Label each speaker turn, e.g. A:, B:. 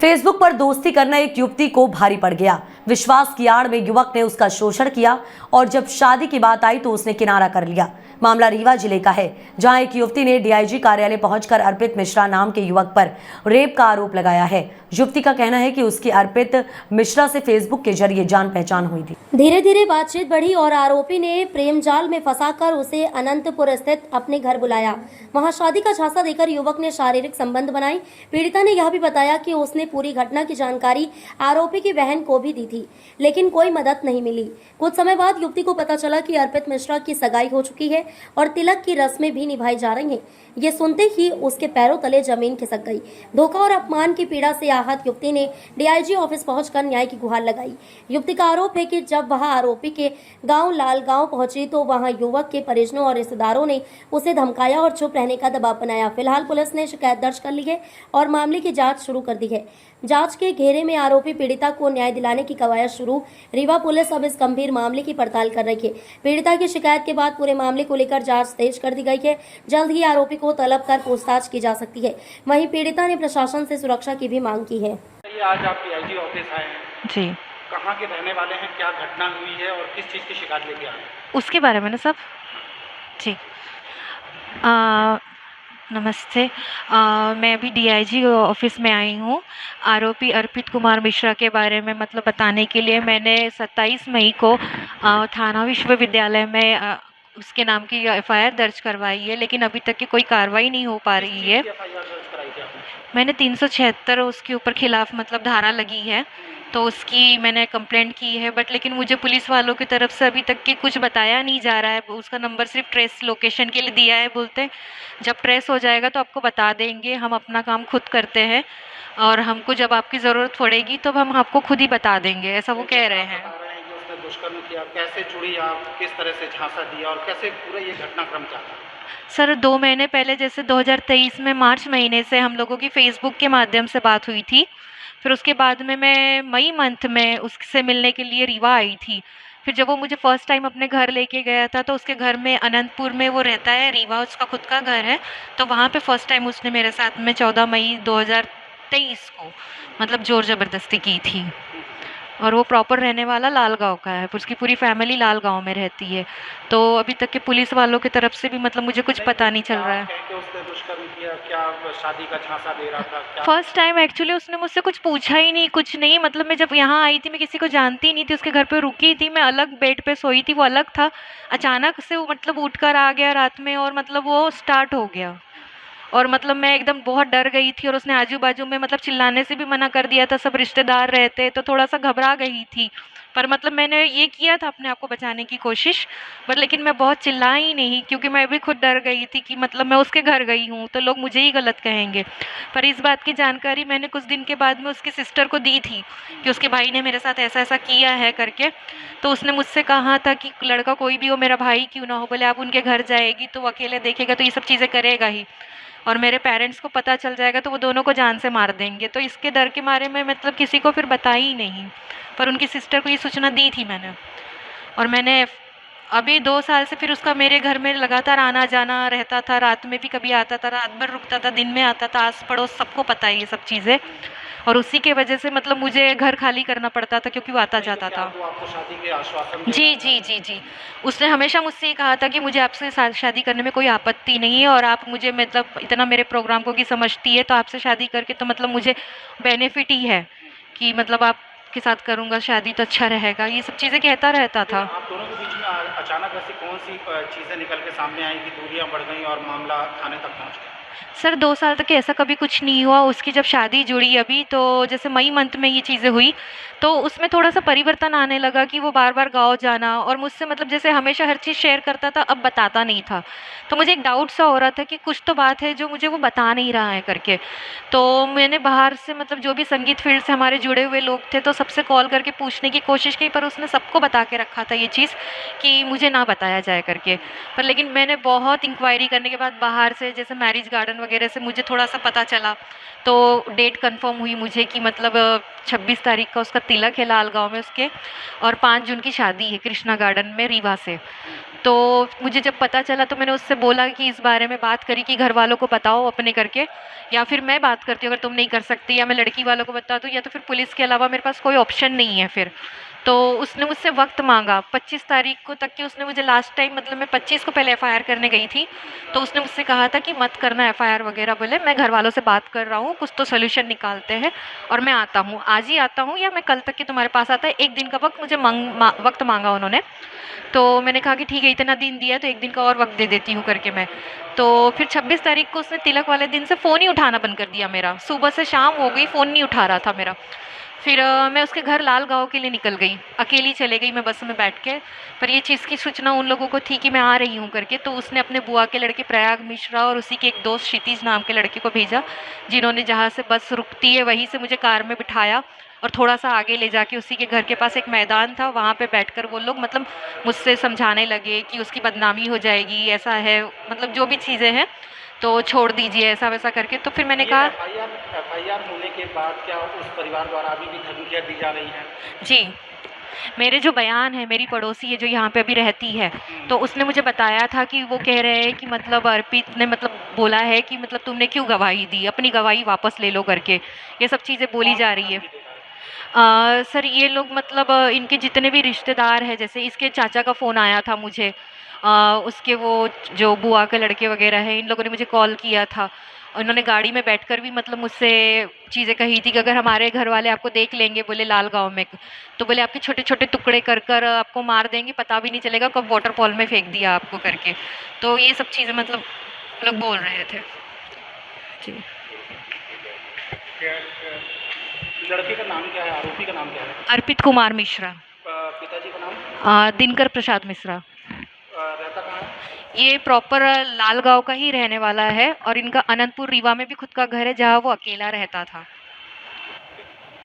A: Facebook पर दोस्ती करना एक युवती को भारी पड़ गया। विश्वास की आड़ में युवक ने उसका शोषण किया और जब शादी की बात आई तो उसने किनारा कर लिया। मामला रीवा जिले का है, जहां एक युवती ने डीआईजी कार्यालय पहुंचकर अर्पित मिश्रा नाम के युवक पर रेप का आरोप लगाया है। युवती का कहना है कि उसकी अर्पित मिश्रा से फेसबुक के जरिए जान पहचान हुई थी।
B: धीरे धीरे बातचीत बढ़ी और आरोपी ने प्रेम जाल में फंसाकर उसे अनंतपुर स्थित अपने घर बुलाया। वहां शादी का झांसा देकर युवक ने शारीरिक संबंध बनाए। पीड़िता ने यह भी बताया कि उसने पूरी घटना की जानकारी आरोपी की बहन को भी दी थी, लेकिन कोई मदद नहीं मिली। कुछ समय बाद युवती को पता चला कि अर्पित मिश्रा की सगाई हो चुकी है और तिलक की रस्में भी निभाई जा रही हैं। ये सुनते ही उसके पैरों तले जमीन खिसक गई। धोखा और अपमान की पीड़ा से आहत युवती ने डीआईजी ऑफिस पहुंचकर न्याय की गुहार लगाई। युवती का आरोप है कि जब वह आरोपी के गांव लालगांव पहुंची तो वहां युवक के परिजनों और रिश्तेदारों ने उसे धमकाया और चुप रहने का दबाव बनाया। फिलहाल पुलिस ने शिकायत दर्ज कर ली है और मामले की जांच शुरू कर दी है। जांच के घेरे में आरोपी पीड़िता को न्याय दिलाने की कवायद शुरू। रीवा पुलिस अब इस गंभीर मामले की पड़ताल कर रही है। पीड़िता की शिकायत के बाद पूरे मामले को लेकर जांच तेज कर दी गई है। जल्द ही आरोपी को तलब कर पूछताछ की जा सकती है। वहीं पीड़िता ने प्रशासन से सुरक्षा की भी मांग की है।
C: आज आप डीआईजी ऑफिस आए हैं
D: जी,
C: कहाँ के रहने वाले हैं, क्या घटना हुई है और किस चीज़ की शिकायत लेके आए हैं?
D: उसके बारे में ना सब जी। नमस्ते। मैं अभी डीआईजी ऑफिस में आई हूँ। आरोपी अर्पित कुमार मिश्रा के बारे में मतलब बताने के लिए मैंने 27 मई को थाना विश्वविद्यालय में उसके नाम की एफआईआर दर्ज करवाई है, लेकिन अभी तक की कोई कार्रवाई नहीं हो पा रही है।
C: एफआईआर दर्ज कराई थी आपने?
D: मैंने 376 उसके ऊपर खिलाफ मतलब धारा लगी है, तो उसकी मैंने कंप्लेंट की है, बट लेकिन मुझे पुलिस वालों की तरफ से अभी तक के कुछ बताया नहीं जा रहा है। उसका नंबर सिर्फ ट्रेस लोकेशन के लिए दिया है। बोलते हैं जब ट्रेस हो जाएगा तो आपको बता देंगे, हम अपना काम खुद करते हैं और हमको जब आपकी ज़रूरत पड़ेगी तो हम आपको खुद ही बता देंगे, ऐसा वो कह रहे हैं।
C: बता रहे हैं कि उसने दुष्कर्म किया, कैसे जुड़ी आप, किस तरह से झांसा दिया और कैसे पूरा ये घटनाक्रम चला?
D: सर 2 महीने पहले जैसे 2023 में मार्च महीने से हम लोगों की फेसबुक के माध्यम से बात हुई थी। फिर उसके बाद में मैं मई मंथ में उससे मिलने के लिए रीवा आई थी। फिर जब वो मुझे फ़र्स्ट टाइम अपने घर लेके गया था तो उसके घर में अनंतपुर में वो रहता है, रीवा उसका खुद का घर है, तो वहाँ पे फ़र्स्ट टाइम उसने मेरे साथ में 14 मई 2023 को मतलब ज़ोर ज़बरदस्ती की थी। और वो प्रॉपर रहने वाला लालगांव का है, उसकी पूरी फैमिली लालगांव में रहती है। तो अभी तक के पुलिस वालों की तरफ से भी मतलब मुझे कुछ पता नहीं चल रहा है।
C: कह के उसने दुष्कर्म किया, क्या शादी का झांसा दे रहा था, क्या?
D: फर्स्ट टाइम एक्चुअली उसने मुझसे कुछ पूछा ही नहीं, कुछ नहीं। मतलब मैं जब यहाँ आई थी मैं किसी को जानती नहीं थी, उसके घर पे रुकी थी, मैं अलग बेड पे सोई थी, वो अलग था। अचानक से वो मतलब उठ कर आ गया रात में और मतलब वो स्टार्ट हो गया और मतलब मैं एकदम बहुत डर गई थी और उसने आजू-बाजू में मतलब चिल्लाने से भी मना कर दिया था, सब रिश्तेदार रहते तो थोड़ा-सा घबरा गई थी। पर मतलब मैंने ये किया था अपने आप को बचाने की कोशिश, पर लेकिन मैं बहुत चिल्लाई नहीं क्योंकि मैं भी खुद डर गई थी कि मतलब मैं उसके घर गई हूँ, तो लोग मुझे ही गलत कहेंगे। पर इस बात की जानकारी मैंने कुछ दिन के बाद में उसकी सिस्टर को दी थी कि उसके भाई ने मेरे साथ ऐसा-ऐसा किया है करके। तो उसने मुझसे कहा था कि लड़का कोई भी हो, मेरा भाई क्यों ना हो, बोले आप उनके घर जाएगी तो वो अकेले देखेगा तो ये सब चीज़ें करेगा ही। और मेरे पेरेंट्स को पता चल जाएगा तो वो दोनों को जान से मार देंगे, तो इसके डर के मारे में मतलब किसी को फिर बताई ही नहीं। पर उनकी सिस्टर को ये सूचना दी थी मैंने। और मैंने अभी 2 साल से फिर उसका मेरे घर में लगातार आना-जाना रहता था, रात में भी कभी आता था, रात भर रुकता था, दिन में आता था, आस-पड़ोस सबको पता है ये सब चीज़ें। और उसी के वजह से मतलब मुझे घर खाली करना पड़ता था क्योंकि वो आता-जाता था।
C: वो आपको शादी के आश्वासन दे
D: जी,
C: रहा था?
D: जी, जी, जी। उसने हमेशा मुझसे ये कहा था कि मुझे आपसे शादी करने में कोई आपत्ति नहीं है और आप मुझे मतलब इतना मेरे प्रोग्राम को की समझती है, तो आपसे शादी करके तो मतलब मुझे बेनिफिट ही है कि मतलब आपके साथ करूँगा शादी तो अच्छा रहेगा, ये सब चीज़ें कहता रहता
C: फिर
D: था।
C: आप दोनों के बीच में अचानक ऐसी कौन सी चीज़ें निकल के सामने आई कि दूरियां बढ़ गई और मामला थाने तक पहुंच गया?
D: सर 2 साल तक ऐसा कभी कुछ नहीं हुआ। उसकी जब शादी जुड़ी अभी तो जैसे मई मंथ में ये चीज़ें हुई, तो उसमें थोड़ा-सा परिवर्तन आने लगा कि वो बार-बार गाँव जाना और मुझसे मतलब जैसे हमेशा हर चीज़ शेयर करता था, अब बताता नहीं था। तो मुझे एक डाउट सा हो रहा था कि कुछ तो बात है जो मुझे वो बता नहीं रहा है करके। तो मैंने बाहर से मतलब जो भी संगीत फ़ील्ड से हमारे जुड़े हुए लोग थे, तो सबसे कॉल करके पूछने की कोशिश की, पर उसने सबको बता के रखा था ये चीज़ कि मुझे ना बताया जाए करके। पर लेकिन मैंने बहुत इंक्वायरी करने के बाद बाहर से जैसे मैरिज गार्ड गार्डन वगैरह से मुझे थोड़ा सा पता चला, तो डेट कंफर्म हुई मुझे कि मतलब 26 तारीख का उसका तिलक है लाल गाँव में उसके, और 5 जून की शादी है कृष्णा गार्डन में रीवा से। तो मुझे जब पता चला तो मैंने उससे बोला कि इस बारे में बात करी कि घर वालों को बताओ अपने करके, या फिर मैं बात करती हूँ अगर तुम नहीं कर सकती, या मैं लड़की वालों को बता दूँ, या तो फिर पुलिस के अलावा मेरे पास कोई ऑप्शन नहीं है फिर। तो उसने मुझसे वक्त मांगा 25 तारीख को तक कि उसने मुझे लास्ट टाइम, मतलब मैं 25 को पहले एफआईआर करने गई थी, तो उसने मुझसे कहा था कि मत करना एफआईआर वगैरह, बोले मैं घर वालों से बात कर रहा हूँ, कुछ तो सोल्यूशन निकालते हैं और मैं आता हूँ, आज ही आता हूँ या मैं कल तक के तुम्हारे पास आता है। एक दिन का वक्त मुझे वक्त मांगा उन्होंने। तो मैंने कहा कि ठीक है, इतना दिन दिया तो एक दिन का और वक्त दे देती हूँ करके मैं। तो फिर 26 तारीख को उसने तिलक वाले दिन से फ़ोन ही उठाना बंद कर दिया मेरा, सुबह से शाम हो गई फ़ोन नहीं उठा रहा था मेरा। फिर मैं उसके घर लाल गाँव के लिए निकल गई, अकेली चले गई मैं बस में बैठ के। पर ये चीज़ की सूचना उन लोगों को थी कि मैं आ रही हूँ करके, तो उसने अपने बुआ के लड़के प्रयाग मिश्रा और उसी के एक दोस्त क्षितिज नाम के लड़के को भेजा, जिन्होंने जहाँ से बस रुकती है वहीं से मुझे कार में बिठाया और थोड़ा सा आगे ले जाके उसी के घर के पास एक मैदान था, वहाँ पे बैठकर वो लोग मतलब मुझसे समझाने लगे कि उसकी बदनामी हो जाएगी, ऐसा है, मतलब जो भी चीज़ें हैं तो छोड़ दीजिए, ऐसा वैसा करके। तो फिर मैंने
C: ये
D: कहा
C: एफआईआर होने के बाद क्या उस परिवार द्वारा अभी भी धमकियाँ दी जा रही हैं?
D: जी, मेरे जो बयान है, मेरी पड़ोसी है जो यहाँ पे अभी रहती है, तो उसने मुझे बताया था कि वो कह रहे हैं कि मतलब अर्पित ने मतलब बोला है कि मतलब तुमने क्यों गवाही दी, अपनी गवाही वापस ले लो करके, ये सब चीज़ें बोली जा रही है। सर ये लोग मतलब इनके जितने भी रिश्तेदार हैं, जैसे इसके चाचा का फ़ोन आया था मुझे, उसके वो जो बुआ के लड़के वगैरह हैं, इन लोगों ने मुझे कॉल किया था। उन्होंने गाड़ी में बैठकर भी मतलब मुझसे चीज़ें कही थी कि अगर हमारे घर वाले आपको देख लेंगे, बोले लाल गाँव में, तो बोले आपके छोटे-छोटे टुकड़े कर कर आपको मार देंगे, पता भी नहीं चलेगा कब वाटरफॉल में फेंक दिया आपको करके। तो ये सब चीज़ें मतलब लोग बोल रहे थे। जी।
C: लड़के का नाम क्या है, आरोपी का नाम क्या है?
D: अर्पित कुमार मिश्रा।
C: पिताजी का नाम?
D: दिनकर प्रसाद मिश्रा।
C: रहता कहाँ है?
D: ये प्रॉपर लाल गाँव का ही रहने वाला है और इनका अनंतपुर रीवा में भी खुद का घर है जहाँ वो अकेला रहता था।